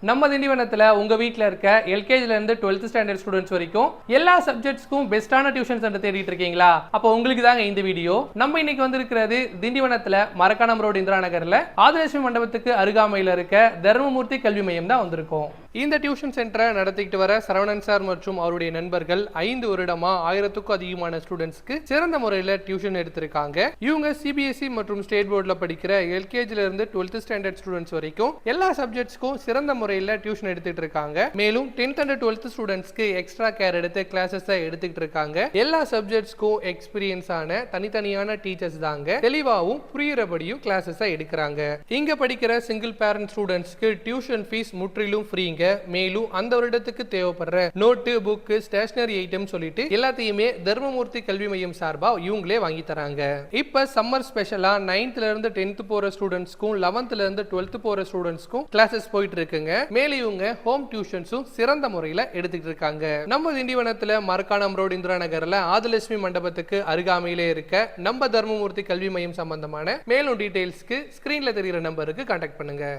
நம்ம திண்டிவனத்தில் உங்கள் வீட்டில் இருக்க எல்கேஜிலேருந்து 12th ஸ்டாண்டர்ட் ஸ்டூடெண்ட்ஸ் வரைக்கும் எல்லா சப்ஜெக்ட்ஸ்க்கும் பெஸ்ட்டான டியூஷன் சென்டர் தேடிட்டு இருக்கீங்களா? அப்போ உங்களுக்கு தாங்க இந்த வீடியோ. நம்ம இன்னைக்கு வந்திருக்கிறது திண்டிவனத்தில் மரக்காணம் ரோடு இந்திரா நகரில் ஆதிலட்சுமி மண்டபத்துக்கு அருகாமையில் இருக்க தர்மமூர்த்தி கல்வி மையம் தான் வந்திருக்கோம். இந்த டியூஷன் சென்டரை நடத்திக்கிட்டு வர சரவணன் சார் மற்றும் அவருடைய நண்பர்கள் 5 வருடமா 1000க்கும் அதிகமான ஸ்டூடெண்ட்ஸ்க்கு சிறந்த முறையில் டியூஷன் எடுத்திருக்காங்க. இவங்க சிபிஎஸ்இ மற்றும் ஸ்டேட் போர்டில் படிக்கிற எல்கேஜிலேருந்து 12th ஸ்டாண்டர்ட் ஸ்டூடெண்ட்ஸ் வரைக்கும் எல்லா சப்ஜெக்ட்ஸ்க்கும் சிறந்த முறையில் டியூஷன் எடுத்துட்டு இருக்காங்க. மேலும் 10th and 12th ஸ்டூடெண்ட்ஸ்க்கு எக்ஸ்ட்ரா கேர் எடுத்து கிளாஸஸ் எடுத்துக்கிட்டு இருக்காங்க. எல்லா சப்ஜெக்ட்ஸ்க்கும் எக்ஸ்பீரியன்ஸ் ஆன தனித்தனியான டீச்சர்ஸ் தாங்க தெளிவாகவும் புரியுறபடியும் கிளாஸஸ் எடுக்கிறாங்க. இங்க படிக்கிற சிங்கிள் பேரண்ட் ஸ்டூடெண்ட்ஸ்க்கு டியூஷன் ஃபீஸ் முற்றிலும் ஃப்ரீங்க. மேலும் அந்த வருடத்துக்கு தேவைப்படுற நோட்டு, புக், ஸ்டேஷனரி ஐட்டம் சொல்லிட்டு எல்லாத்தையுமே தர்மமூர்த்தி கல்வி மையம் சார்பா இவங்களே வாங்கி தராங்க. இப்ப சம்மர் ஸ்பெஷலா 9th ல இருந்து 10th போற ஸ்டூடெண்ட்ஸ்க்கும் 11th ல இருந்து 12th போற ஸ்டூடெண்ட்ஸ்க்கும் கிளாஸஸ் போயிட்டு இருக்குங்க. மேலே இவங்க ஹோம் டியூஷன்ஸும் சிறந்த முறையில் எடுத்துட்டு இருக்காங்க. நம்ம திண்டிவனத்துல மரக்காணம் ரோடு இந்திரா நகர்ல ஆதிலட்சுமி மண்டபத்துக்கு அருகாமையிலே இருக்க நம்ம தர்மமூர்த்தி கல்வி மையம் சம்பந்தமான மேலும் டீடைல்ஸ்க்கு ஸ்கிரீன்ல தெரிகிற நம்பருக்கு கான்டாக்ட் பண்ணுங்க.